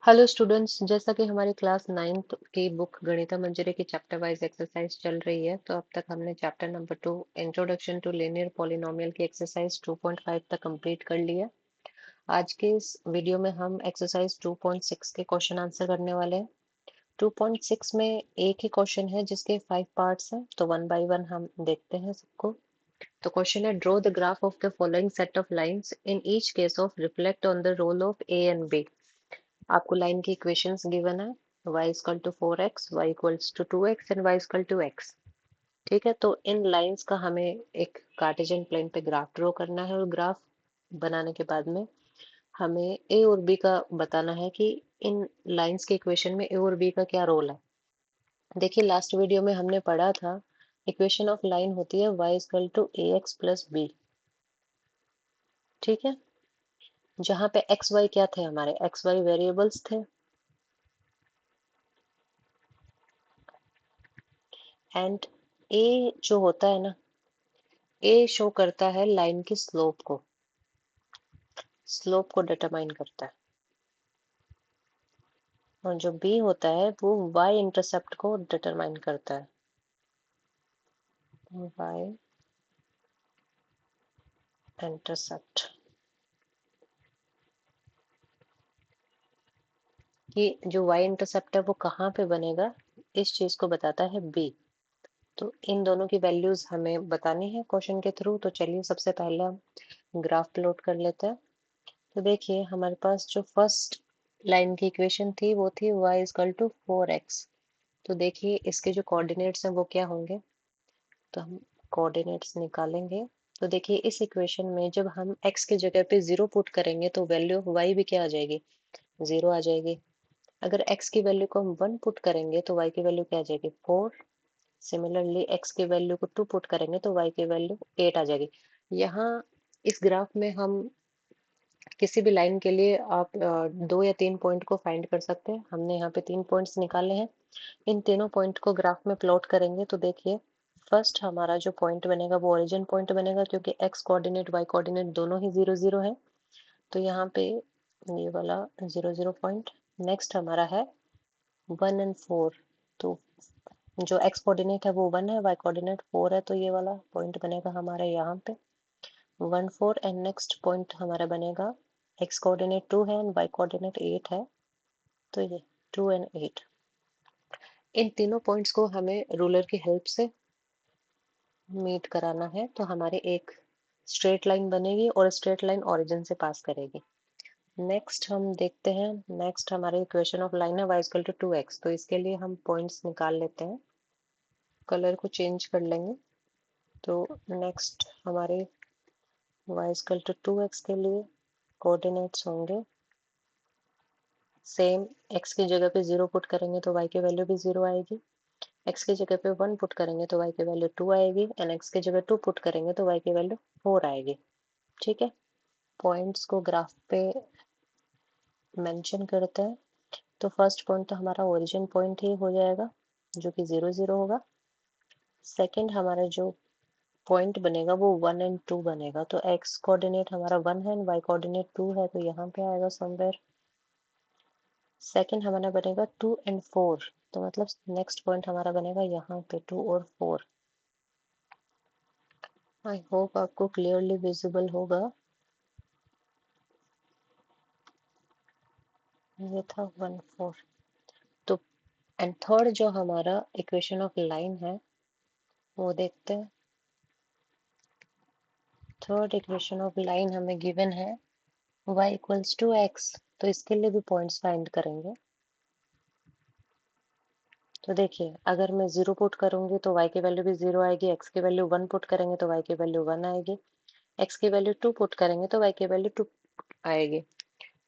Hello students, जैसा कि हमारी क्लास 9th की बुक गणिता मंजरी की चैप्टर वाइज एक्सरसाइज चल रही है, तो अब तक हमने chapter number 2 introduction to linear polynomial की एक्सरसाइज 2.5 तक कंप्लीट कर लिया। आज के इस वीडियो में हम एक्सरसाइज 2.6 के क्वेश्चन आंसर करने वाले हैं। 2.6 में एक ही क्वेश्चन है जिसके 5 पार्ट्स हैं, तो वन बाय वन हम देखते हैं सबको। तो क्वेश्चन है, draw the graph of the following set of lines in each case of reflect on the role of A and B. आपको लाइन की इक्वेशंस गिवन है, y equal to 4x, y equals to 2x and y equal to x। ठीक है, तो इन lines का हमें एक कार्टेशियन प्लेन पे ग्राफ ड्रॉ करना है, और ग्राफ बनाने के बाद में हमें a और b का बताना है कि इन लाइंस के इक्वेशन में a और b का क्या रोल है। देखिए, लास्ट वीडियो में हमने पढ़ा था इक्वेशन ऑफ लाइन होती है y equal to ax plus b। ठीक है, जहाँ पे एक्स वाई क्या थे, हमारे एक्स वाई वेरिएबल्स थे, एंड ए जो होता है ना, ए शो करता है लाइन की स्लोप को, स्लोप को डिटरमाइन करता है। और जो बी होता है वो वाई इंटरसेप्ट को डिटरमाइन करता है, वाई इंटरसेप्ट। ये जो वाई इंटरसेप्ट है वो कहाँ पे बनेगा, इस चीज को बताता है बी। तो इन दोनों की वैल्यूज हमें बतानी है क्वेश्चन के थ्रू। तो चलिए सबसे पहले हम ग्राफ प्लॉट कर लेते हैं। तो देखिए, हमारे पास जो फर्स्ट लाइन की इक्वेशन थी वो थी y इक्वल टू 4x। तो देखिए, इसके जो कोऑर्डिनेट्स हैं वो क्या होंगे, तो हम कोऑर्डिनेट्स निकालेंगे। तो देखिए, इस इक्वेशन में जब हम x की जगह पे 0 पुट करेंगे तो वैल्यू ऑफ y भी क्या आ जाएगी, 0 आ जाएगी। अगर x की वैल्यू को हम 1 पुट करेंगे तो y की वैल्यू क्या आ जाएगी, 4। सिमिलरली x की वैल्यू को 2 पुट करेंगे तो y की वैल्यू 8 आ जाएगी। यहाँ इस ग्राफ में हम किसी भी लाइन के लिए आप 2 या 3 पॉइंट को फाइंड कर सकते हैं। हमने यहाँ पे 3 पॉइंट्स निकाले हैं। इन तीनों पॉइंट को ग्राफ में प्लॉट करेंगे तो देखिए, फर्स्ट हमारा जो पॉइंट बनेगा वो ओरिजिन पॉइंट बनेगा, क्योंकि एक्स कोऑर्डिनेट वाई कोऑर्डिनेट दोनों ही 0 0 है। तो यहाँ पे ये वाला 0 0 पॉइंट। नेक्स्ट हमारा है 1 और 4। तो जो एक्स कोऑर्डिनेट है वो 1 है, वाई कोऑर्डिनेट 4 है, तो ये वाला पॉइंट बनेगा हमारा यहाँ पे 1 4। एंड नेक्स्ट पॉइंट हमारा बनेगा, एक्स कोऑर्डिनेट 2 है एंड वाई कोऑर्डिनेट 8 है, तो ये 2 और 8। इन तीनों पॉइंट्स को हमें रूलर की हेल्प से मीट कराना है, तो हमारी एक स्ट्रेट लाइन बनेगी और स्ट्रेट लाइन ओरिजिन से पास करेगी। नेक्स्ट हम देखते हैं, नेक्स्ट हमारी इक्वेशन ऑफ लाइन है y इक्वल टू 2x। तो इसके लिए हम पॉइंट्स निकाल लेते हैं, कलर को चेंज कर लेंगे। तो नेक्स्ट हमारे y इक्वल टू 2x के लिए कोऑर्डिनेट्स होंगे सेम। x की जगह पे 0 पुट करेंगे तो y की वैल्यू भी 0 आएगी। x की जगह पे 1 पुट करेंगे तो y की वैल्यू 2 आएगी, एंड x की जगह 2 पुट करेंगे तो y की वैल्यू 4 आएगी। ठीक है, पॉइंट्स को ग्राफ पे मेंशन करते हैं। तो फर्स्ट पॉइंट तो हमारा ओरिजिन पॉइंट ही हो जाएगा, जो कि 0 0 होगा। सेकंड हमारा जो पॉइंट बनेगा वो 1 और 2 बनेगा। तो एक्स कोऑर्डिनेट हमारा 1 है एंड वाई कोऑर्डिनेट 2 है, तो यहाँ पे आएगा समवेयर। सेकंड हमारा बनेगा 2 और 4, तो मतलब नेक्स्ट पॉइंट हमारा बनेगा यहाँ पे 2 और 4। आई होप आपको क्लियरली विजिबल होगा। ये था 1 4। तो एंड थर्ड जो हमारा इक्वेशन ऑफ लाइन है वो देखते हैं। थर्ड इक्वेशन ऑफ लाइन हमें गिवन है y इक्वल्स टू x। तो इसके लिए भी पॉइंट्स फाइंड करेंगे। तो देखिए, अगर मैं 0 पुट करूंगी तो y की वैल्यू भी 0 आएगी, x की वैल्यू 1 पुट करेंगे तो y की वैल्यू 1 आएगी, x की वैल्यू 2 पुट करेंगे तो y की वैल्यू 2 आएगी।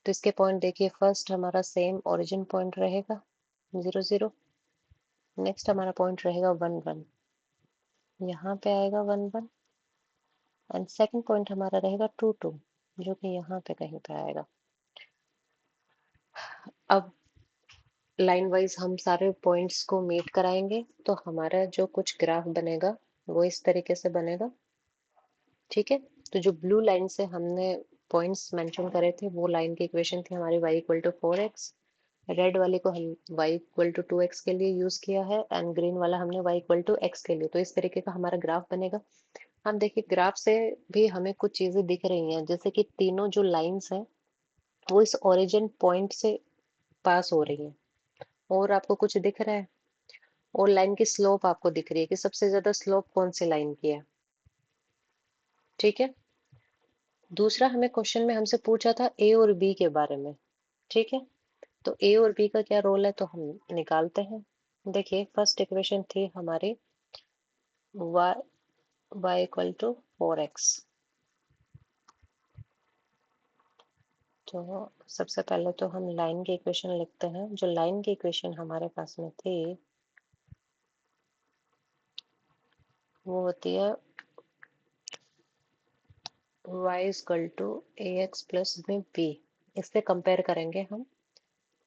तो इसके पॉइंट देखिए, फर्स्ट हमारा सेम ओरिजिन पॉइंट रहेगा 0 0। नेक्स्ट हमारा पॉइंट रहेगा 1 1, यहाँ पे आएगा 1 1। एंड सेकंड पॉइंट हमारा रहेगा 2 2, जो कि यहाँ पे कहीं पे आएगा। अब लाइन वाइज हम सारे पॉइंट्स को मीट कराएंगे, तो हमारा जो कुछ ग्राफ बनेगा वो इस तरीके से बनेगा। ठीक है, तो जो ब्लू लाइन से हमने पॉइंट्स मेंशन करे थे वो लाइन की इक्वेशन थी हमारी y equal to 4x। Red वाले को हम y इक्वल टू 2x के लिए यूज किया है एंड ग्रीन वाला हमने y इक्वल टू x के लिए। तो इस तरीके का हमारा ग्राफ बनेगा। हम देखिए ग्राफ से भी हमें कुछ चीजें दिख रही हैं, जैसे कि तीनों जो लाइंस हैं वो इस ओरिजिन पॉइंट से पास हो रही हैं। और आपको कुछ दिख रहा है? और लाइन की स्लोप आपको दिख रही है कि सबसे ज्यादा स्लोप कौन सी लाइन की है। ठीक है। दूसरा, हमें क्वेश्चन में हमसे पूछा था ए और बी के बारे में। ठीक है। तो ए और बी का क्या रोल है तो हम निकालते हैं। देखिए फर्स्ट इक्वेशन थी हमारी y y equal to 4x। तो सबसे पहले तो हम लाइन की इक्वेशन लिखते हैं। जो लाइन की इक्वेशन हमारे पास में थी वो होती है y equal to A X plus में बी। इससे कंपेयर करेंगे हम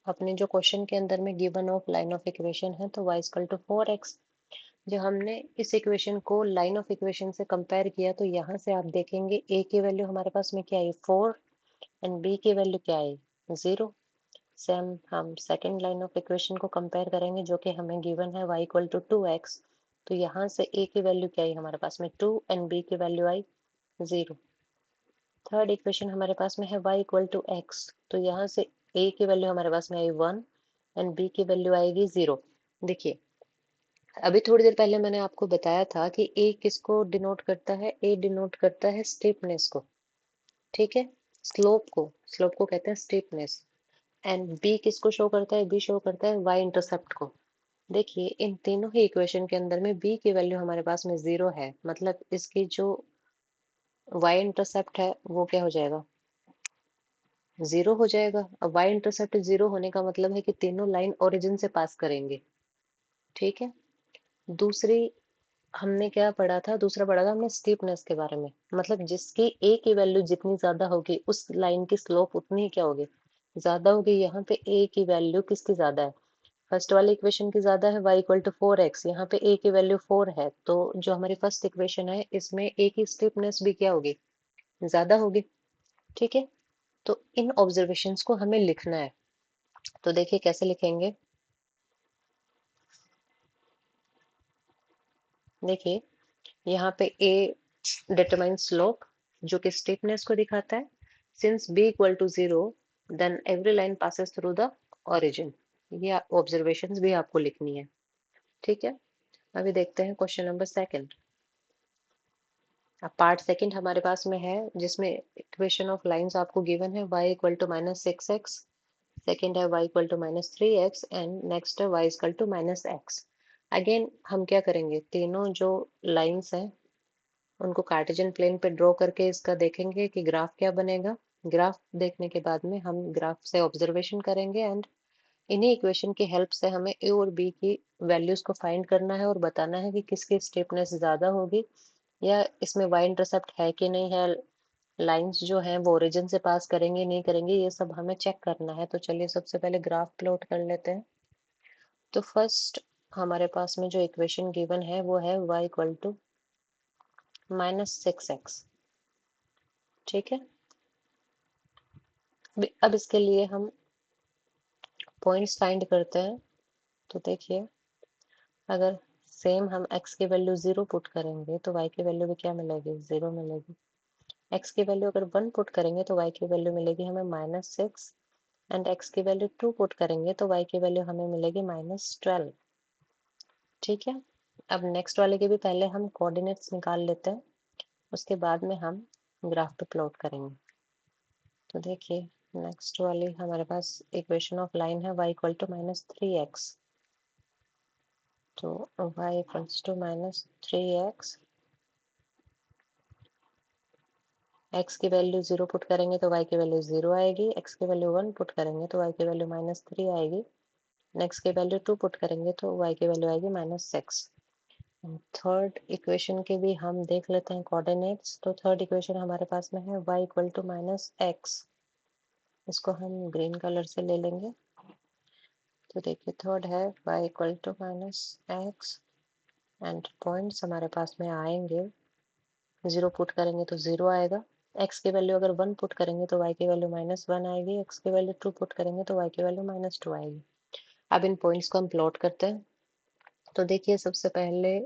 अपने जो क्वेश्चन के अंदर में given of line of equation है, तो y इक्वल टू 4x। जब हमने इस इक्वेशन को लाइन ऑफ इक्वेशन से कंपेयर किया तो यहाँ से आप देखेंगे a की वैल्यू हमारे पास में क्या आई 4 एंड b की वैल्यू क्या आई 0। सेम हम सेकंड लाइन ऑफ इक्वेशन को कंपेयर करेंगे जो कि हमें गिवन है y इक्वल टू 2x। तो यहाँ से a की वैल्यू क्या आई हमारे पास में 2 एंड b की वैल्यू आई 0। थर्ड इक्वेशन हमारे पास में है y इक्वल टू x। तो यहाँ से a की वैल्यू हमारे पास में आई 1 एंड b की वैल्यू आएगी 0। देखिए अभी थोड़ी देर पहले मैंने आपको बताया था कि a किसको डिनोट करता है? a डिनोट करता है स्टीपनेस को। ठीक है। स्लोप को कहते हैं स्टीपनेस। एंड b किसको शो करता है? b शो करता है y इंटरसेप्ट को। देखिए इन तीनों ही इक्वेशन के अंदर में b की वैल्यू हमारे पास में 0 है, मतलब इसकी जो y इंटरसेप्ट है वो क्या हो जाएगा? 0 हो जाएगा। अब y इंटरसेप्ट 0 होने का मतलब है कि तीनों लाइन ओरिजिन से पास करेंगे। ठीक है। दूसरी हमने क्या पढ़ा था? दूसरा पढ़ा था हमने स्टीपनेस के बारे में। मतलब जिसकी a की वैल्यू जितनी ज्यादा होगी उस लाइन की स्लोप उतनी ही क्या होगी? ज्यादा होगी। यहाँ पे a की वैल्यू किसकी ज्यादा है? फर्स्ट वाली इक्वेशन की ज्यादा है, y इक्वल टू 4x। यहाँ पे a की वैल्यू 4 है, तो जो हमारी फर्स्ट इक्वेशन है इसमें a की स्टीपनेस भी क्या होगी? ज्यादा होगी। ठीक है। तो इन ऑब्जर्वेशंस को हमें लिखना है। तो देखिए कैसे लिखेंगे। देखिए यहाँ पे a डिटरमाइन स्लोप जो कि स्टीपनेस को दिखाता है। Since b equal to 0 then every line passes through the origin. ये ऑब्जर्वेशंस भी आपको लिखनी है। ठीक है। अभी देखते हैं क्वेश्चन नंबर सेकंड। अब पार्ट सेकंड हमारे पास में है जिसमें इक्वेशन ऑफ लाइंस आपको गिवन है y equal to -6x, second है y equal to -3x and next है y equal to -x। Again हम क्या करेंगे? तीनों जो लाइंस हैं उनको कार्टेशियन प्लेन पे ड्रॉ करके इसका देखेंगे कि ग्राफ क्या बनेगा। ग्राफ देखने के बाद में हम ग्राफ से ऑब्जर्वेशन करेंगे एंड इन्हीं इक्वेशन की हेल्प से हमें ए और बी की वैल्यूज को फाइंड करना है और बताना है कि किसकी स्टीपनेस ज्यादा होगी या इसमें वाई इंटरसेप्ट है कि नहीं है, लाइंस जो हैं वो ओरिजिन से पास करेंगे नहीं करेंगे, ये सब हमें चेक करना है। तो चलिए सबसे पहले ग्राफ प्लॉट कर लेते हैं। तो फर्स्ट हमारे पास में जो इक्वेशन गिवन है वो है y इक्वल टू -6x। ठीक है। अब इसके लिए हम पॉइंट्स फाइंड करते हैं। तो देखिए अगर सेम हम x की वैल्यू 0 पुट करेंगे तो y की वैल्यू भी क्या मिलेगी? 0 मिलेगी। x की वैल्यू अगर 1 पुट करेंगे तो y की वैल्यू मिलेगी हमें -6 एंड x की वैल्यू 2 पुट करेंगे तो y की वैल्यू हमें मिलेगी -12। ठीक है। अब नेक्स्ट वाले के भी पहले हम कोऑर्डिनेट्स निकाल लेते हैं, उसके बाद में हम ग्राफ पे प्लॉट करेंगे। तो देखिए नेक्स्ट वाली हमारे पास इक्वेशन ऑफ लाइन है y इक्वल टू -3x। तो y equals to -3x, x की वैल्यू 0 पुट करेंगे तो y की वैल्यू 0 आएगी, x की वैल्यू 1 पुट करेंगे तो y की वैल्यू -3 आएगी, नेक्स्ट की वैल्यू 2 पुट करेंगे तो y की वैल्यू आएगी -6। थर्ड इक्वेशन के भी हम देख लेते हैं कोऑर्डिनेट्स। तो थर्ड इक्वेशन हमारे पास में है y इक्वल टू -x। इसको हम ग्रीन कलर से ले लेंगे। तो देखिए थर्ड है y equal to -x and points हमारे पास में आएंगे। 0 पुट करेंगे तो 0 आएगा, एक्स की वैल्यू अगर 1 पुट करेंगे तो वाई की वैल्यू -1 आएगी, एक्स की वैल्यू 2 पुट करेंगे तो वाई की वैल्यू -2 आएगी। अब इन पॉइंट्स को हम प्लॉट करते हैं। तो देखिए सबसे पहले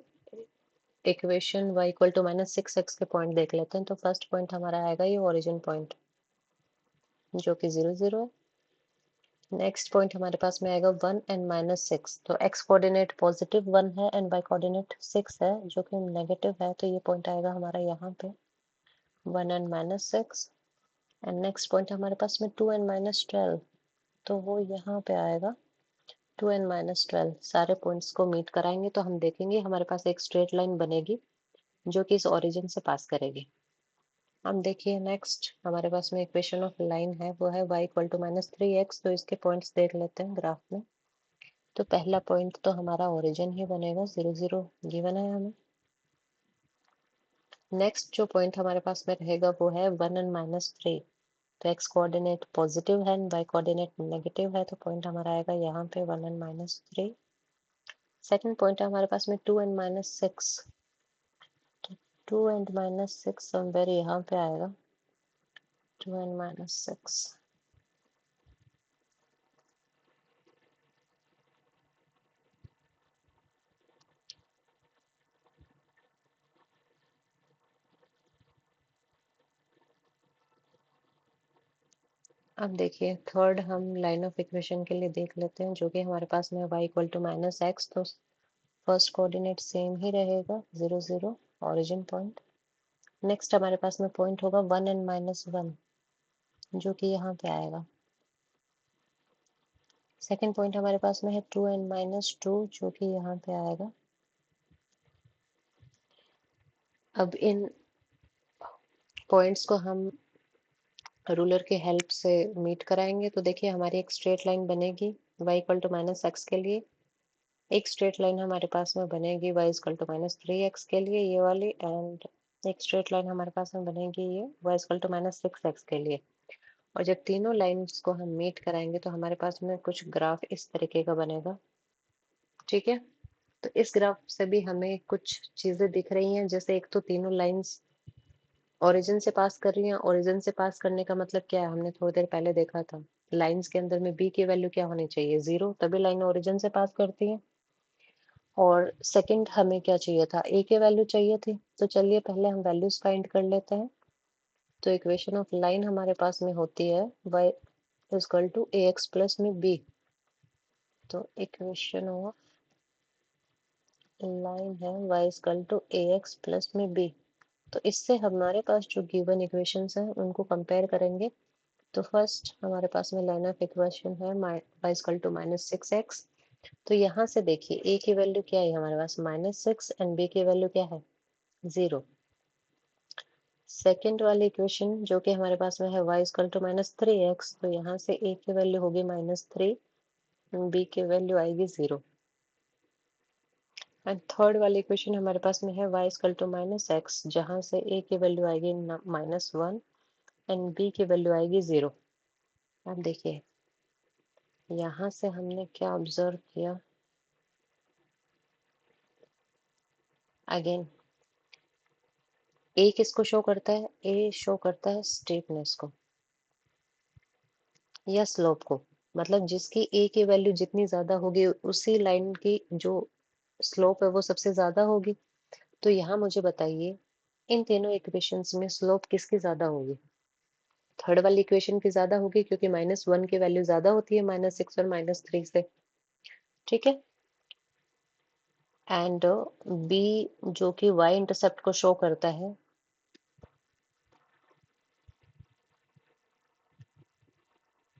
equation y equal to -6x के पॉइंट देख लेते हैं। तो फर्स्ट पॉइंट हमारा आएगा ये ओरिजिन पॉइंट जो कि 0 0 है। नेक्स्ट पॉइंट हमारे पास में आएगा 1 एंड -6। तो x कोऑर्डिनेट पॉजिटिव 1 है एंड y कोऑर्डिनेट 6 है जो कि नेगेटिव है, तो ये पॉइंट आएगा हमारा यहाँ पे 1 एंड -6। एंड नेक्स्ट पॉइंट हमारे पास में 2 एंड -12, तो वो यहाँ पे आएगा 2 एंड -12। सारे पॉइंट्स को मीट कराएंगे तो हम देखेंगे हमारे पास एक स्ट्रेट लाइन बनेगी जो कि इस ओरिजिन से पास करेगी। अब देखिए नेक्स्ट हमारे पास में इक्वेशन ऑफ लाइन है, वो है y इक्वल टू -3x। तो इसके पॉइंट्स देख लेते हैं ग्राफ में। तो पहला पॉइंट तो हमारा ओरिजिन ही बनेगा, 0 0 गिवन है हमें। नेक्स्ट जो पॉइंट हमारे पास में रहेगा वो है 1 एंड -3। तो x कोऑर्डिनेट पॉजिटिव है एंड y कोऑर्डिनेट नेगेटिव है, तो पॉइंट हमारा आएगा यहाँ पे 1 एंड -3। सेकंड पॉइंट है हमारे पास में 2 एंड -6। तो 2 एंड -6 समवेयर यहाँ पे आएगा, 2 एंड -6। अब देखिए थर्ड हम लाइन ऑफ इक्वेशन के लिए देख लेते हैं, जो कि हमारे पास में y इक्वल टू -x। तो फर्स्ट कोऑर्डिनेट सेम ही रहेगा, 0 0 ओरिजिन पॉइंट। नेक्स्ट हमारे पास में पॉइंट होगा 1 एंड -1 जो कि यहाँ पे आएगा। सेकंड पॉइंट हमारे पास में है 2 एंड -2 जो कि यहाँ पे आएगा। अब इन पॉइंट्स को हम रूलर के हेल्प से मीट कराएंगे। तो देखिए हमारी एक स्ट्रेट लाइन बनेगी y इक्वल टू -x के लिए, एक स्ट्रेट लाइन हमारे पास में बनेगी y इक्वल टू -3x के लिए ये वाली, एंड एक स्ट्रेट लाइन हमारे पास में बनेगी ये y इक्वल टू -6x के लिए। और जब तीनों लाइंस को हम मीट कराएंगे तो हमारे पास में कुछ ग्राफ इस तरीके का बनेगा। ठीक है, तो इस ग्राफ से भी हमें कुछ चीजें दिख रही हैं, जैसे एक तो तीनों लाइंस ओरिजिन से पास कर रही हैं। ओरिजिन से पास करने का मतलब क्या है, हमने थोड़ी देर पहले देखा था लाइंस के अंदर में b की वैल्यू क्या होनी चाहिए, 0, तभी लाइन ओरिजिन से पास करती है। और सेकंड हमें क्या चाहिए था, a की वैल्यू चाहिए थी। तो चलिए पहले हम वैल्यूज फाइंड कर लेते हैं। तो इक्वेशन ऑफ लाइन हमारे पास में होती है y equal to ax plus में b। तो इक्वेशन ऑफ लाइन है y equal to ax plus में b। तो इससे हमारे पास जो गिवन इक्वेशंस हैं उनको कंपेयर करेंगे। तो फर्स्ट हमारे पास में लाइन ऑफ इक्वेशन है y इक्वल टू -6x। तो यहाँ से देखिए a की वैल्यू क्या है हमारे पास -6 एंड b की वैल्यू क्या है 0। सेकेंड वाली इक्वेशन जो कि हमारे पास में है y इक्वल टू -3x। तो यहाँ से a की वैल्यू होगी -3, b की वैल्यू आएगी 0। एंड थर्ड वाली इक्वेशन हमारे पास में है y इक्वल टू -x, जहाँ से a की वैल्यू आएगी -1 एंड b की वैल्यू आएगी 0। अब देखिए यहाँ से हमने क्या ऑब्जर्व किया, अगेन ए किसको शो करता है, ए शो करता है स्टीपनेस को या स्लोप को। मतलब जिसकी ए की वैल्यू जितनी ज्यादा होगी उसी लाइन की जो स्लोप है वो सबसे ज्यादा होगी। तो यहाँ मुझे बताइए इन तीनों इक्वेशंस में स्लोप किसकी ज्यादा होगी, थर्ड वाली इक्वेशन की ज्यादा होगी क्योंकि -1 की वैल्यू ज्यादा होती है -6 और -3 से। ठीक है, एंड बी जो कि y इंटरसेप्ट को शो करता है,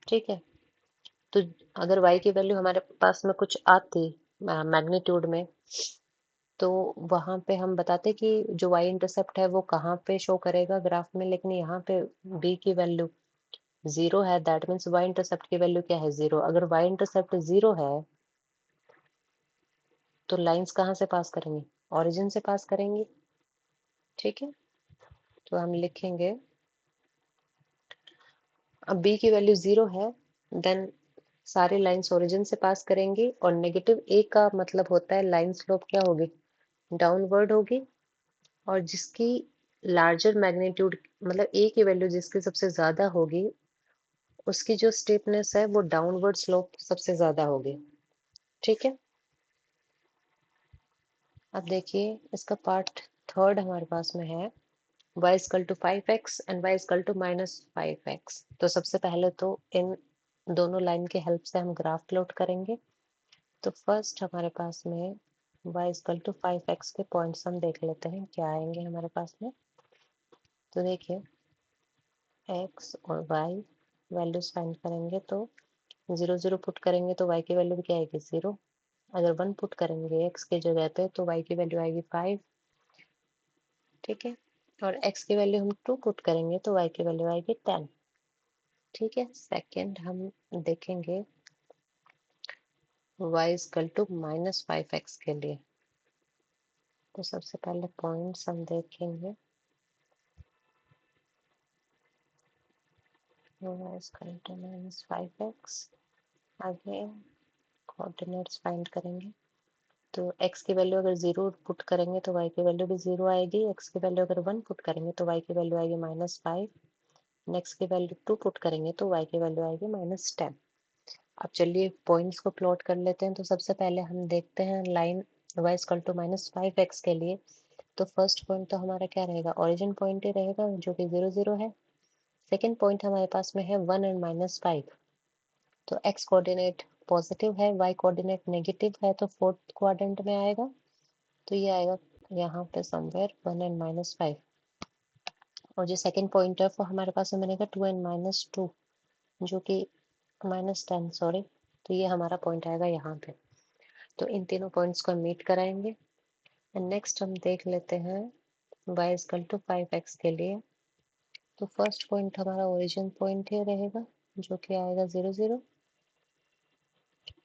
ठीक है। तो अगर y की वैल्यू हमारे पास में कुछ आती मैग्नीट्यूड में, तो वहां पे हम बताते कि जो y इंटरसेप्ट है वो कहाँ पे शो करेगा ग्राफ में। लेकिन यहाँ पे b की वैल्यू 0 है, दैट मीन्स y इंटरसेप्ट की वैल्यू क्या है 0। अगर y इंटरसेप्ट 0 है तो लाइंस कहाँ से पास करेंगी, ओरिजिन से पास करेंगी। ठीक है, तो हम लिखेंगे अब b की वैल्यू 0 है, देन सारी लाइंस ओरिजिन से पास करेंगी। और नेगेटिव a का मतलब होता है लाइन स्लोप क्या होगी, डाउनवर्ड होगी। और जिसकी लार्जर मैग्नीट्यूड मतलब ए की वैल्यू जिसकी सबसे ज्यादा होगी उसकी जो स्टीपनेस है वो डाउनवर्ड स्लोप सबसे ज्यादा होगी। ठीक है, अब देखिए इसका पार्ट थर्ड हमारे पास में है y equal to 5x and y equal to -5x। तो सबसे पहले तो इन दोनों लाइन के हेल्प से हम ग्राफ प्लॉट करेंगे। तो फर्स्ट हमारे पास में y इक्वल टू 5x के पॉइंट्स हम देख लेते हैं क्या आएंगे हमारे पास में। तो देखिए x और y वैल्यूज फाइंड करेंगे तो 0 0 पुट करेंगे तो y की वैल्यू भी क्या आएगी 0। अगर 1 पुट करेंगे x की जगह पे तो y की वैल्यू आएगी 5। ठीक है, और x की वैल्यू हम 2 पुट करेंगे तो y की वैल्यू आएगी 10। ठीक है, सेकंड हम देखेंगे y इक्वल टू -5x के लिए। तो सबसे पहले पॉइंट्स हम देखेंगे y इक्वल टू -5x। आगे कोऑर्डिनेट्स फाइंड करेंगे तो x की वैल्यू अगर 0 पुट करेंगे तो y की वैल्यू भी 0 आएगी। x की वैल्यू अगर 1 पुट करेंगे तो y की वैल्यू आएगी -5। नेक्स्ट की वैल्यू 2 पुट करेंगे तो y की वैल्यू आएगी -10। अब चलिए पॉइंट्स को प्लॉट कर लेते हैं। तो सबसे पहले हम देखते हैं line y equal to -5x के लिए। तो फर्स्ट पॉइंट तो हमारा क्या रहेगा, ओरिजिन पॉइंट ही रहेगा जो कि 0 0 है। सेकेंड पॉइंट हमारे पास में है 1 एंड -5। तो x कोऑर्डिनेट पॉजिटिव है, y कोऑर्डिनेट नेगेटिव है, तो फोर्थ क्वाड्रेंट में आएगा। तो ये आएगा यहाँ पे समवेयर 1 एंड -5। और जो सेकंड पॉइंट है वो हमारे पास में बनेगा 2 एंड -2 जो कि -10 सॉरी। तो ये हमारा पॉइंट आएगा यहाँ पे। तो इन तीनों पॉइंट्स को हम मीट कराएंगे। एंड नेक्स्ट हम देख लेते हैं y इक्वल टू 5x के लिए। तो फर्स्ट पॉइंट हमारा ओरिजिन पॉइंट ही रहेगा जो कि आएगा 0 0।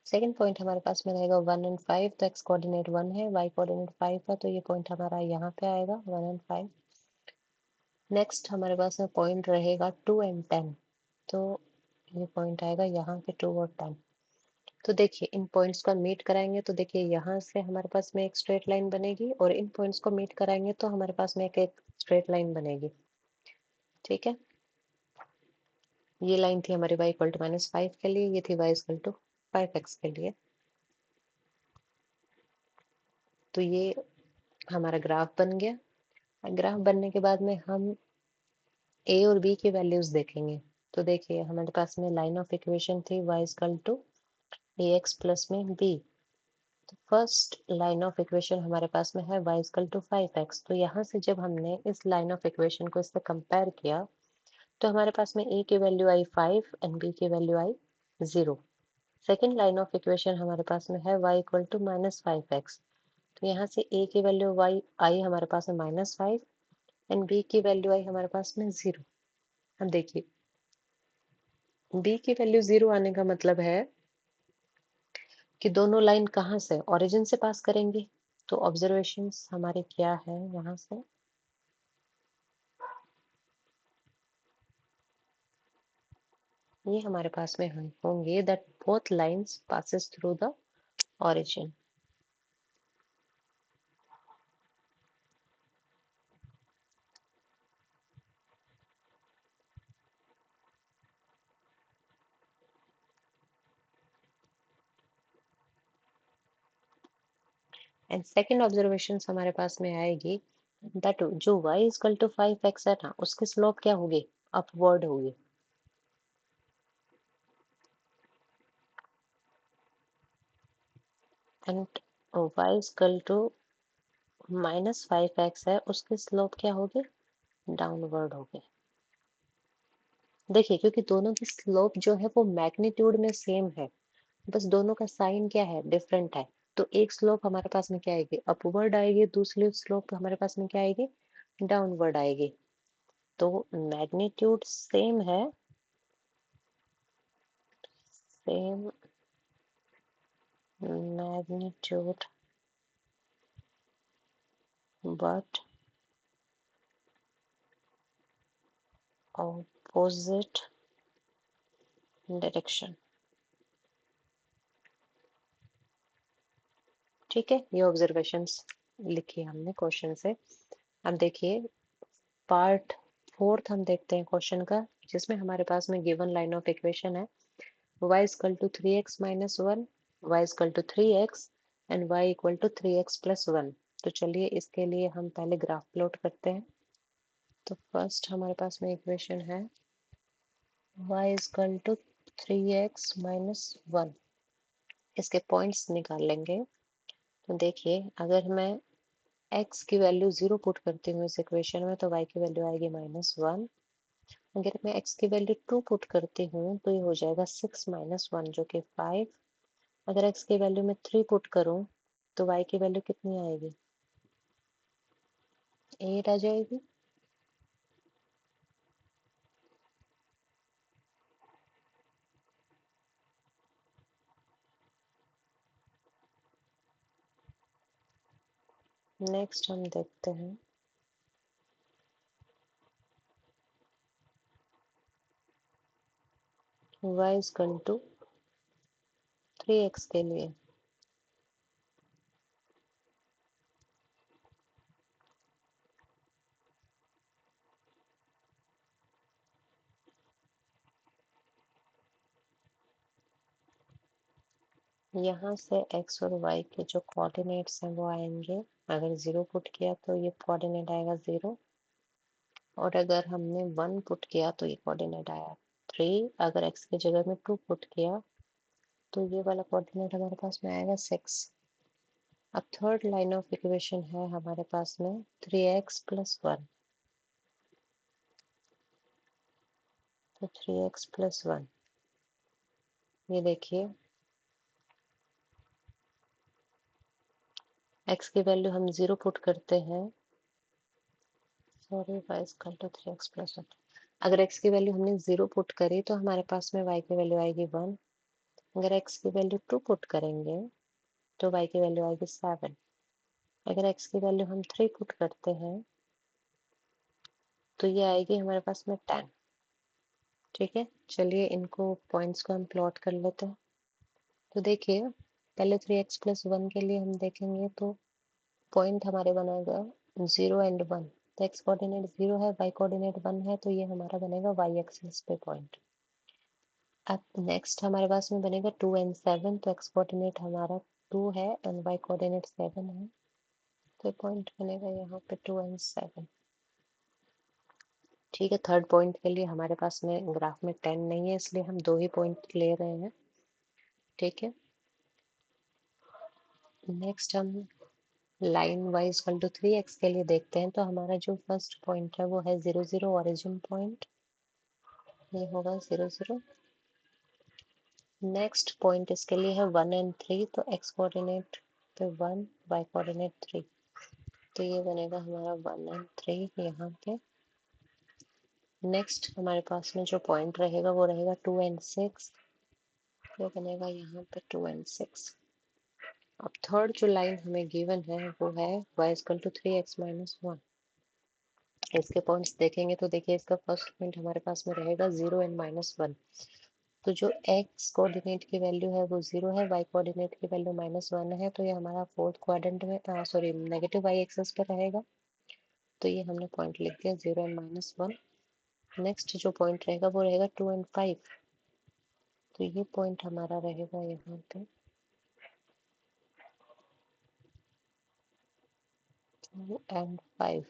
सेकंड पॉइंट हमारे पास में रहेगा 1 एंड 5। तो x कोऑर्डिनेट 1 है, y कोऑर्डिनेट 5 है, तो ये पॉइंट हमारा यहाँ पे आएगा 1 एंड 5। नेक्स्ट हमारे पास में पॉइंट रहेगा 2 एंड 10। तो ये पॉइंट आएगा यहाँ पे 2 और 10। तो देखिए इन पॉइंट्स को मीट कराएंगे तो देखिए यहाँ से हमारे पास में एक स्ट्रेट लाइन बनेगी और इन पॉइंट्स को मीट कराएंगे तो हमारे पास में एक स्ट्रेट लाइन बनेगी। ठीक है, ये लाइन थी हमारी y इक्वल टू -5 के लिए, ये थी y इक्वल टू 5x के लिए। तो ये हमारा ग्राफ बन गया। ग्राफ बनने के बाद में हम a और b की वैल्यूज देखेंगे। तो देखिए हमारे पास में लाइन ऑफ इक्वेशन थी y equal to ax plus में b। तो फर्स्ट लाइन ऑफ इक्वेशन हमारे पास में है y इक्वल टू 5x। तो यहाँ से जब हमने इस लाइन ऑफ इक्वेशन को इससे कंपेयर किया तो हमारे पास में a की वैल्यू आई 5 एंड b की value I 0। Second line of equation हमारे पास में है y इक्वल टू -5x। तो यहाँ से a की वैल्यू y आई हमारे पास में -5 एंड b की वैल्यू आई हमारे पास में 0। अब देखिए b की वैल्यू 0 आने का मतलब है कि दोनों लाइन कहाँ से ओरिजिन से पास करेंगी। तो ऑब्जर्वेशंस हमारे क्या है यहाँ से, ये हमारे पास में होंगे that both lines passes through the origin। And second observation हमारे पास में आएगी दैट जो y इक्वल टू 5x है ना उसकी स्लोप क्या होगी, अपवर्ड होगी। And y equal to -5x है उसकी स्लोप क्या होगी, डाउनवर्ड होगी। देखिए क्योंकि दोनों की स्लोप जो है वो मैग्नीट्यूड में सेम है, बस दोनों का साइन क्या है डिफरेंट है। तो एक स्लोप हमारे पास में क्या आएगी, अपवर्ड आएगी, दूसरी स्लोप हमारे पास में क्या आएगी, डाउनवर्ड आएगी। तो मैग्नीट्यूड सेम है, same magnitude but opposite direction. ठीक है, ये ऑब्जर्वेशंस लिखी हमने क्वेश्चन से। अब देखिए पार्ट फोर्थ हम देखते हैं क्वेश्चन का, जिसमें हमारे पास में गिवन लाइन ऑफ इक्वेशन है y equal to 3x minus one, y equal to 3x and y equal to 3x plus one. तो चलिए इसके लिए हम पहले ग्राफ प्लॉट करते हैं। तो फर्स्ट हमारे पास में इक्वेशन है y equal to 3x minus one. इसके पॉइंट्स निकाल लेंगे। तो देखिए, अगर मैं x की वैल्यू 0 पुट करती हूँ इस इक्वेशन में तो y की वैल्यू आएगी माइनस वन। अगर मैं x की वैल्यू 2 पुट करती हूँ तो ये हो जाएगा 6 माइनस वन जो कि 5। अगर x की वैल्यू में 3 पुट करूँ तो y की वैल्यू कितनी आएगी? 8 आ जाएगी। नेक्स्ट हम देखते हैं y इक्वल टू 3x के लिए। यहाँ से x और y के जो कोऑर्डिनेट्स हैं वो आएंगे। अगर 0 पुट किया तो ये कोऑर्डिनेट आएगा 0, और अगर हमने 1 पुट किया तो ये कोऑर्डिनेट आया 3। अगर x की जगह में 2 पुट किया तो ये वाला कोऑर्डिनेट हमारे पास में आएगा 6। अब थर्ड लाइन ऑफ इक्वेशन है हमारे पास में 3x प्लस वन। तो 3x प्लस वन, ये देखिए x की वैल्यू हम 0 पुट करते हैं। Sorry, y equal to 3x plus one. अगर x की वैल्यू हमने 0 पुट करी तो हमारे पास में y की वैल्यू आएगी 1। अगर x की वैल्यू 2 पुट करेंगे तो y की वैल्यू आएगी 7। अगर x की वैल्यू हम 3 पुट करते हैं तो ये आएगी हमारे पास में 10। ठीक है, चलिए इनको पॉइंट्स को हम प्लॉट कर लेते हैं। तो देखिए, पहले 3x प्लस वन के लिए हम देखेंगे तो पॉइंट हमारे बनेगा 0 एंड 1। तो x कोऑर्डिनेट 0 है, y कोऑर्डिनेट 1 है, तो ये हमारा बनेगा y एक्सिस पे पॉइंट। अब नेक्स्ट हमारे पास में बनेगा 2 एंड 7। तो x कोऑर्डिनेट हमारा 2 है एंड y कोऑर्डिनेट 7 है, तो पॉइंट बनेगा यहाँ पे 2 एंड 7। ठीक है, थर्ड पॉइंट के लिए हमारे पास में ग्राफ में 10 नहीं है, इसलिए हम 2 ही पॉइंट ले रहे हैं। ठीक है, नेक्स्ट हम line y equal to 3x के लिए देखते हैं। तो हमारा जो फर्स्ट पॉइंट है वो है 0 0 ओरिजिन पॉइंट, ये होगा 0 0। नेक्स्ट पॉइंट इसके लिए है 1 एंड 3। तो x कोऑर्डिनेट पे 1, y कोऑर्डिनेट 3, तो ये बनेगा हमारा 1 एंड 3 यहाँ पे। नेक्स्ट हमारे पास में जो पॉइंट रहेगा वो रहेगा 2 एंड 6, ये बनेगा यहाँ पे 2 एंड 6। अब थर्ड जो लाइन हमें गिवन है वो है y equal to 3x minus one. इसके पॉइंट्स देखेंगे तो देखिए, इसका फर्स्ट पॉइंट हमारे पास में रहेगा 0 एंड माइनस वन। तो जो x कोऑर्डिनेट की वैल्यू है वो 0 है, y कोऑर्डिनेट की वैल्यू माइनस वन है, तो ये हमारा फोर्थ क्वाड्रेंट में सॉरी नेगेटिव y एक्सिस पर रहेगा। तो ये हमने पॉइंट लिख दिया 0 एंड माइनस वन। नेक्स्ट जो पॉइंट रहेगा वो रहेगा 2 एंड 5। तो ये पॉइंट हमारा रहेगा यहाँ पे 2 एंड 5,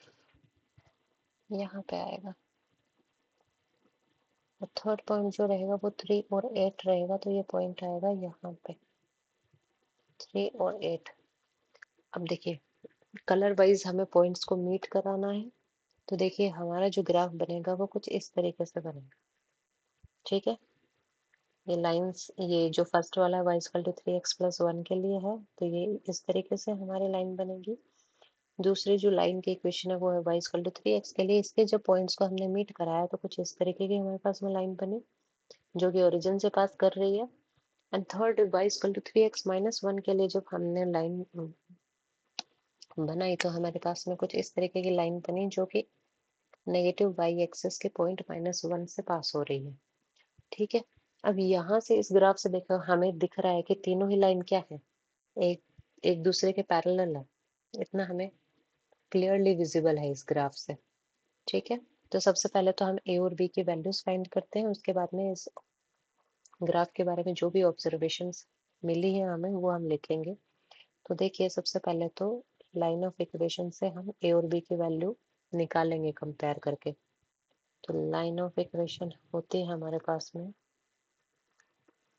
यहाँ पे आएगा। और थर्ड पॉइंट जो रहेगा वो 3 और 8 रहेगा, तो ये पॉइंट आएगा यहाँ पे 3 और 8। अब देखिए, कलर वाइज हमें पॉइंट्स को मीट कराना है। तो देखिए, हमारा जो ग्राफ बनेगा वो कुछ इस तरीके से बनेगा। ठीक है, ये लाइंस, ये जो फर्स्ट वाला y equal to 3x plus one के लिए है, तो ये इस तरीके से हमारी लाइन बनेगी। दूसरी जो लाइन की इक्वेशन है वो है y इक्वल टू 3x के लिए। इसके जब पॉइंट्स को हमने मीट कराया तो कुछ इस तरीके की हमारे पास में लाइन बनी जो कि ओरिजिन से पास कर रही है। And third y equal to 3x minus one के लिए जब हमने लाइन बनाई तो हमारे पास में कुछ इस तरीके की लाइन बनी जो कि नेगेटिव y एक्सिस के पॉइंट माइनस वन से पास हो रही है। ठीक है, अब यहाँ से इस ग्राफ से देखो हमें दिख रहा है कि तीनों ही लाइन क्या है, एक एक दूसरे के पैरेलल है। इतना हमें क्लियरली विजिबल है इस ग्राफ से। ठीक है, तो सबसे पहले तो हम ए और बी की वैल्यूज फाइंड करते हैं, उसके बाद में इस ग्राफ के बारे में जो भी ऑब्जर्वेशंस मिली है हमें वो हम लिखेंगे। तो देखिए सबसे पहले तो लाइन ऑफ इक्वेशन से हम ए और बी की वैल्यू निकालेंगे कंपेयर करके। तो लाइन ऑफ इक्वेशन होती है हमारे पास में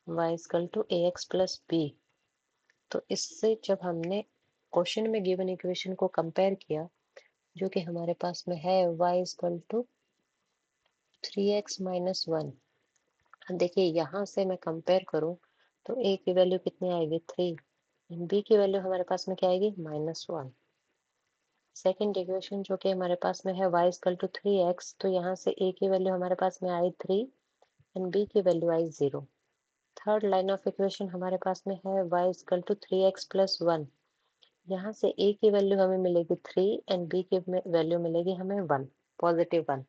y equal to A X plus B. तो इससे जब हमने क्वेश्चन में गिवन इक्वेशन को कंपेयर किया, जो कि हमारे पास में है y equal to 3x minus 1। देखिए यहाँ से मैं कंपेयर करूँ तो a की वैल्यू कितनी आएगी 3, b की वैल्यू हमारे पास में क्या आएगी -1। सेकेंड इक्वेशन जो कि हमारे पास में है y इक्वल टू 3x, तो यहाँ से a की वैल्यू हमारे पास में आई 3 एंड b की value I 0। Third line of equation हमारे पास में है y equal to 3x plus 1। यहाँ से a की वैल्यू हमें मिलेगी 3 एंड b की वैल्यू मिलेगी हमें 1, पॉजिटिव 1।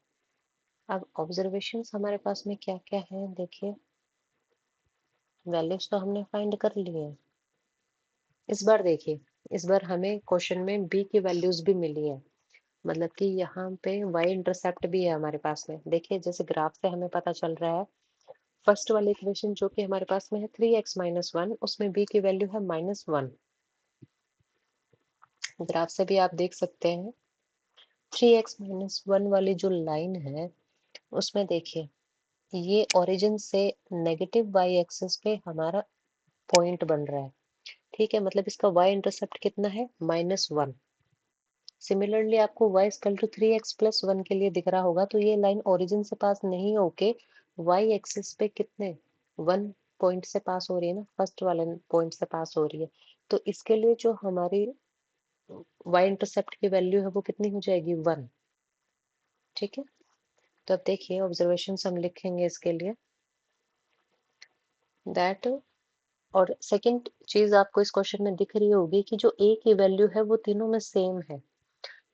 अब ऑब्जर्वेशंस हमारे पास में क्या क्या है देखिए, वैल्यूज तो हमने फाइंड कर ली है। इस बार देखिए, इस बार हमें क्वेश्चन में बी की वैल्यूज भी मिली है, मतलब कि यहाँ पे वाई इंटरसेप्ट भी है हमारे पास में। देखिए जैसे ग्राफ से हमें पता चल रहा है, फर्स्ट वाली इक्वेशन जो कि हमारे पास में है 3x माइनस 1, उसमें बी की वैल्यू है -1। ग्राफ से भी आप देख सकते हैं 3x माइनस 1 वाली जो लाइन है उसमें देखिए ये ओरिजिन से नेगेटिव वाई एक्सिस पे हमारा पॉइंट बन रहा है। ठीक है, मतलब इसका y इंटरसेप्ट कितना है -1। सिमिलरली आपको y equal to 3x plus 1 के लिए दिख रहा होगा, तो ये लाइन ओरिजिन से पास नहीं होके y एक्सिस पे कितने 1 पॉइंट से पास हो रही है ना, फर्स्ट वाले पॉइंट से पास हो रही है। तो इसके लिए जो हमारी y इंटरसेप्ट की वैल्यू है वो कितनी हो जाएगी 1। ठीक है, तो अब देखिए ऑब्जर्वेशन हम लिखेंगे इसके लिए दैट। और सेकंड चीज आपको इस क्वेश्चन में दिख रही होगी कि जो a की वैल्यू है वो तीनों में सेम है,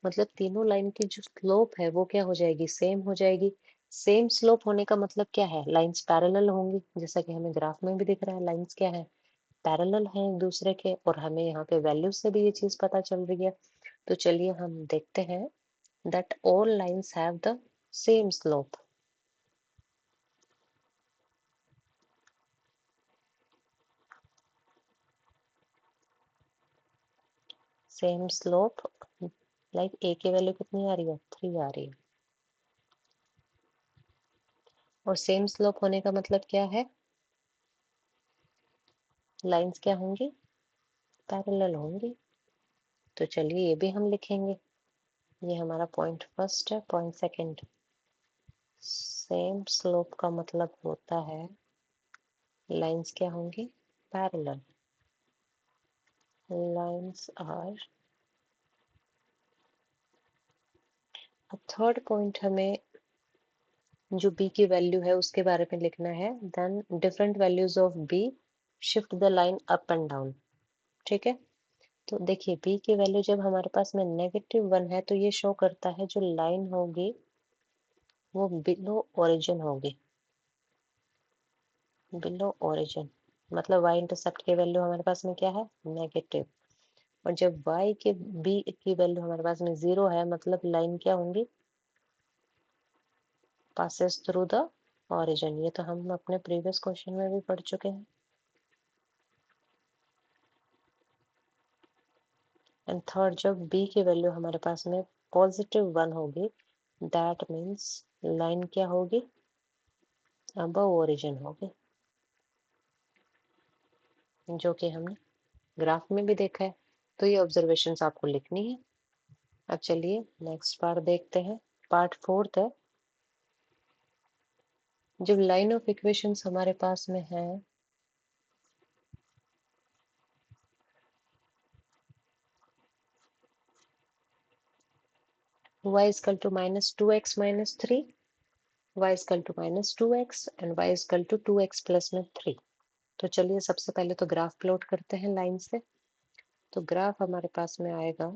मतलब तीनों लाइन की जो स्लोप है वो क्या हो जाएगी, सेम हो जाएगी। सेम स्लोप होने का मतलब क्या है, लाइंस पैरेलल होंगी, जैसा कि हमें ग्राफ में भी दिख रहा है लाइंस क्या है, पैरेलल हैं एक दूसरे के। और हमें यहाँ पे वैल्यू से भी ये चीज पता चल रही है। तो चलिए हम देखते हैं that all lines have the same slope. Same slope, like a की वैल्यू कितनी आ रही है 3 आ रही है। और सेम स्लोप होने का मतलब क्या है, लाइंस क्या होंगी, पैरेलल होंगी। तो चलिए ये भी हम लिखेंगे। ये हमारा पॉइंट फर्स्ट है। पॉइंट सेकंड, सेम स्लोप का मतलब होता है लाइंस क्या होंगी, पैरेलल। Lines are. अब थर्ड पॉइंट हमें जो बी की वैल्यू है उसके बारे में लिखना है। Then different values of B shift the line up and down. ठीक है, तो देखिए बी की वैल्यू जब हमारे पास में -1 है तो ये शो करता है जो लाइन होगी वो बिलो ओरिजिन होगी, बिलो ओरिजिन। मतलब y इंटरसेप्ट की वैल्यू हमारे पास में क्या है, नेगेटिव। और जब y के b की वैल्यू हमारे पास में 0 है, मतलब लाइन क्या होंगी, पासेस थ्रू द ओरिजिन। ये तो हम अपने प्रीवियस क्वेश्चन में भी पढ़ चुके हैं। एंड थर्ड, जब b की वैल्यू हमारे पास में +1 होगी, दैट मीन्स लाइन क्या होगी, अबव ओरिजिन होगी, जो कि हमने ग्राफ में भी देखा है। तो ये ऑब्जर्वेशंस आपको लिखनी है। अब चलिए नेक्स्ट पार्ट देखते हैं। पार्ट फोर्थ है। जब लाइन ऑफ इक्वेशंस हमारे पास में है, y equal to -2x minus 3, y equal to -2x and y equal to 2x plus में 3। तो चलिए सबसे पहले तो ग्राफ प्लॉट करते हैं लाइन से। तो ग्राफ हमारे पास में आएगा,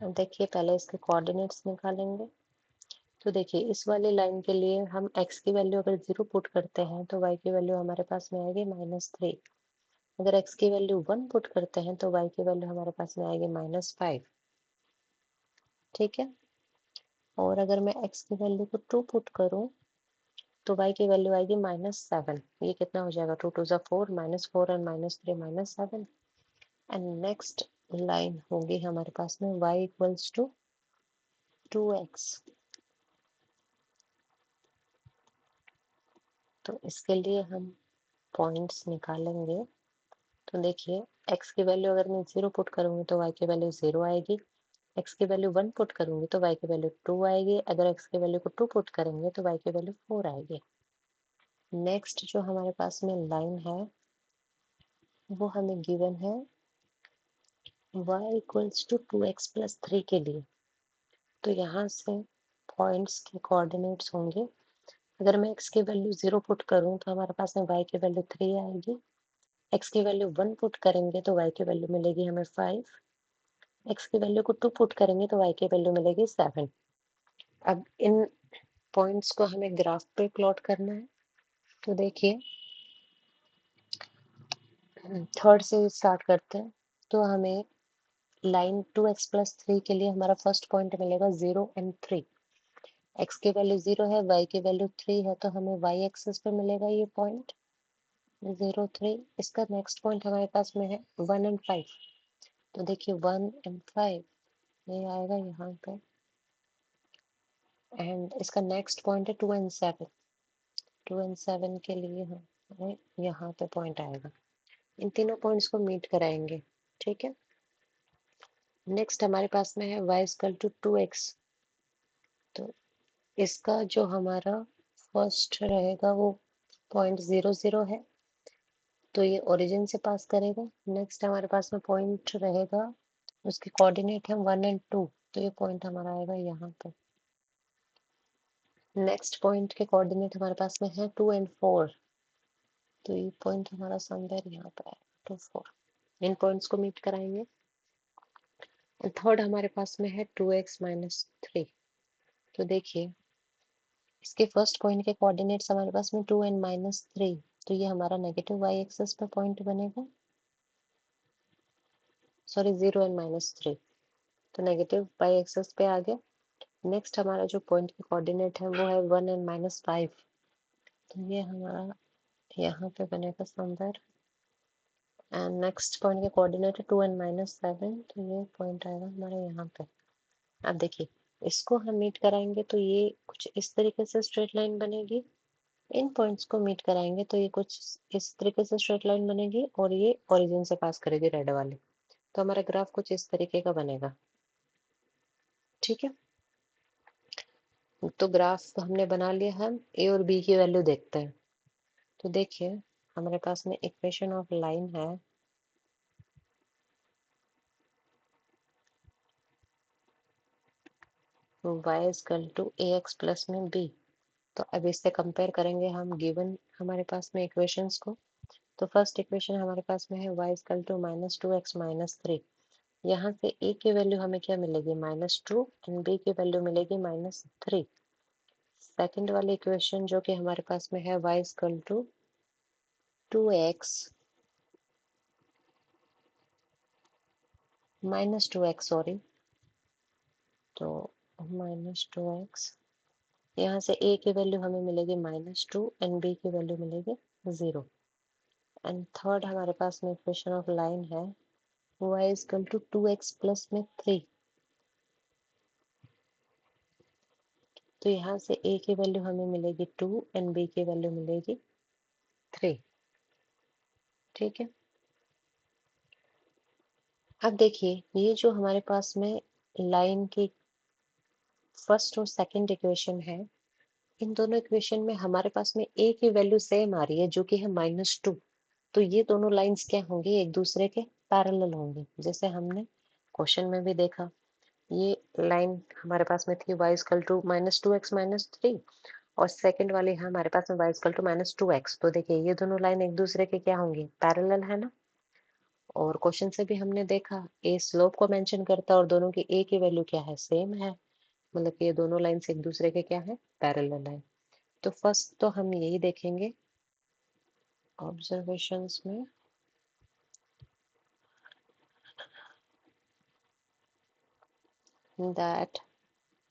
अब देखिए पहले इसके कोऑर्डिनेट्स निकालेंगे। तो देखिए इस वाली लाइन के लिए हम x की वैल्यू अगर 0 पुट करते हैं तो y की वैल्यू हमारे पास में आएगी -3। अगर x की वैल्यू 1 पुट करते हैं तो y की वैल्यू हमारे पास में आएगी -5। ठीक है, और अगर मैं x की वैल्यू को 2 पुट करूं तो y की वैल्यू आएगी -7। ये कितना हो जाएगा, 2 2 4, -4 एंड -3 -7। एंड नेक्स्ट लाइन होगी हमारे पास में y इक्वल्स टू 2x। तो इसके लिए हम पॉइंट्स निकालेंगे। तो देखिए, x की वैल्यू अगर मैं 0 पुट करूंगी तो y की वैल्यू 0 आएगी। x की वैल्यू 1 पुट करूंगी तो y की वैल्यू 2 आएगी। अगर x की वैल्यू को 2 पुट करेंगे तो y की वैल्यू 4 आएगी। नेक्स्ट जो हमारे पास में लाइन है वो हमें गिवन है y equals to 2x plus 3 के लिए। तो यहाँ से पॉइंट्स के कोऑर्डिनेट्स होंगे। अगर मैं x की वैल्यू 0 पुट करूँ तो हमारे पास में y की वैल्यू 3 आएगी। x की वैल्यू 1 पुट करेंगे तो y की वैल्यू मिलेगी हमें 5। x की वैल्यू को 2 पुट करेंगे तो y की वैल्यू मिलेगी 7। अब इन पॉइंट्स को हमें ग्राफ पे प्लॉट करना है। तो देखिए, थर्ड से स्टार्ट करते हैं। तो हमें लाइन 2x प्लस 3 के लिए हमारा फर्स्ट पॉइंट मिलेगा 0 एंड 3। x की वैल्यू 0 है, y की वैल्यू 3 है, तो हमें y एक्सिस पे मिलेगा ये पॉइंट 0 3। इसका नेक्स्ट पॉइंट हमारे पास में है 1 एंड 5। तो देखिए 1 एंड 5 ये आएगा यहाँ पे। एंड इसका नेक्स्ट पॉइंट है 2 एंड 7। 2 एंड 7 के लिए हमें यहाँ पे पॉइंट आएगा। इन तीनों पॉइंट्स को मीट कराएंगे। ठीक है, नेक्स्ट हमारे पास में है y इक्वल टू 2x। तो इसका जो हमारा फर्स्ट रहेगा वो पॉइंट 0 0 है, तो ये ओरिजिन से पास करेगा। नेक्स्ट हमारे पास में पॉइंट रहेगा, उसके कोऑर्डिनेट है 1 एंड 2, तो ये पॉइंट हमारा आएगा यहाँ पे। नेक्स्ट पॉइंट के कोऑर्डिनेट हमारे पास में है 2 एंड 4, तो ये पॉइंट हमारा समवेयर यहाँ पे आएगा 2 4। इन पॉइंट्स को मीट कराएंगे। थर्ड हमारे पास में है 2x माइनस 3। तो देखिए, इसके फर्स्ट पॉइंट के कोऑर्डिनेट्स हमारे पास में 2 एंड -3, तो ये हमारा नेगेटिव y एक्सिस पे पॉइंट बनेगा। सॉरी, 0 एंड -3, तो नेगेटिव y एक्सिस पे आ गया। नेक्स्ट हमारा जो पॉइंट के कोऑर्डिनेट है वो है 1 एंड -5, तो ये हमारा यहाँ पे बनेगा समवेयर। एंड नेक्स्ट पॉइंट के कोऑर्डिनेट है 2 एंड -7, तो ये पॉइंट आएगा हमारे यहाँ पे। अब देखिए, इसको हम मीट कराएंगे तो ये कुछ इस तरीके से स्ट्रेट लाइन बनेगी। इन पॉइंट्स को मीट कराएंगे तो ये कुछ इस तरीके से स्ट्रेट लाइन बनेगी और ये ओरिजिन से पास करेगी रेड वाली। तो हमारा ग्राफ कुछ इस तरीके का बनेगा। ठीक है, तो ग्राफ हमने बना लिया। हम ए और बी की वैल्यू देखते हैं। तो देखिए, हमारे पास में इक्वेशन ऑफ लाइन है y equal to A X plus में b। तो अब इससे कंपेयर करेंगे हम गिवन हमारे पास में इक्वेशंस को। तो फर्स्ट इक्वेशन हमारे पास में है y इक्वल टू -2x -3। यहाँ से a की वैल्यू हमें क्या मिलेगी, -2, एंड b की वैल्यू मिलेगी -3। सेकंड वाली इक्वेशन जो कि हमारे पास में है y equal to 2x -2x, sorry, तो -2x, यहाँ से a की वैल्यू हमें मिलेगी -2 एंड b की वैल्यू मिलेगी 0। एंड थर्ड हमारे पास में इक्वेशन ऑफ लाइन है y equal to 2x plus में 3। तो यहाँ से a की वैल्यू हमें मिलेगी 2 एंड b की वैल्यू मिलेगी 3। ठीक है, अब देखिए, ये जो हमारे पास में लाइन की फर्स्ट और सेकंड इक्वेशन है, इन दोनों इक्वेशन में हमारे पास में a की वैल्यू सेम आ रही है जो कि है -2। तो ये दोनों लाइंस क्या होंगी, एक दूसरे के पैरेलल होंगी। जैसे हमने क्वेश्चन में भी देखा, ये लाइन हमारे पास में थी y इक्वल टू -2x -3, और सेकंड वाली है हमारे पास में y इक्वल टू -2x। तो देखिए, ये दोनों लाइन एक दूसरे के क्या होंगी, पैरेलल है ना। और क्वेश्चन से भी हमने देखा, ए स्लोप को मेंशन करता है और दोनों की ए की वैल्यू क्या है, सेम है। मतलब कि ये दोनों लाइंस एक दूसरे के क्या है, पैरेलल है। तो फर्स्ट तो हम यही देखेंगे ऑब्जर्वेशंस में। that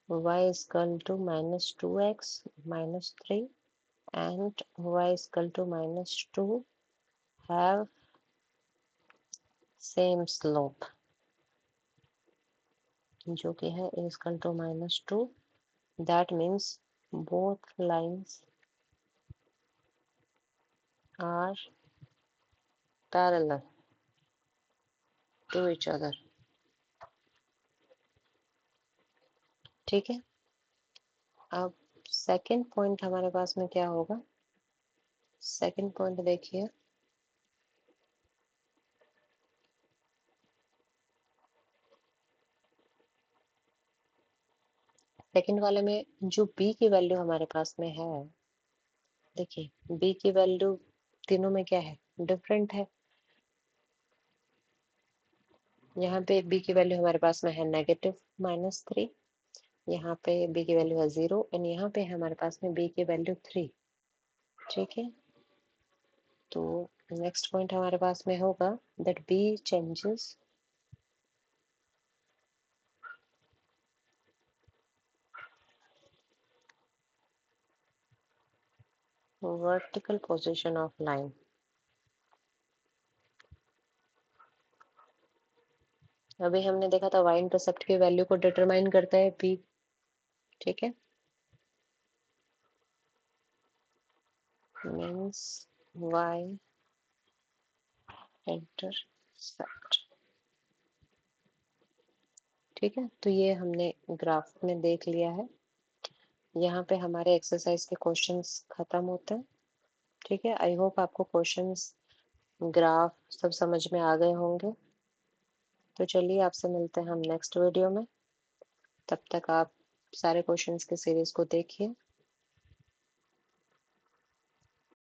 y is equal to minus 2x minus 3 and y is equal to minus 2 have same slope, जो कि है a is equal to minus 2. That means both lines are parallel to each other. ठीक है, अब second point हमारे पास में क्या होगा? सेकंड पॉइंट देखिए, सेकंड वाले में जो b की वैल्यू हमारे पास में है, देखिए b की वैल्यू तीनों में क्या है? डिफरेंट है। यहाँ पे b की वैल्यू हमारे पास में है नेगेटिव -3, यहाँ पे b की वैल्यू है 0 एंड यहाँ पे हमारे पास में b की वैल्यू 3। ठीक है, तो नेक्स्ट पॉइंट हमारे पास में होगा that b changes vertical position of line. अभी हमने देखा था y इंटरसेप्ट की वैल्यू को डिटरमाइन करता है b। ठीक है, मीन्स y इंटरसेप्ट। ठीक है, तो ये हमने ग्राफ में देख लिया है। यहाँ पे हमारे एक्सरसाइज के क्वेश्चंस खत्म होते हैं। ठीक है, आई होप आपको क्वेश्चंस, ग्राफ सब समझ में आ गए होंगे। तो चलिए आपसे मिलते हैं हम नेक्स्ट वीडियो में। तब तक आप सारे क्वेश्चंस के सीरीज को देखिए।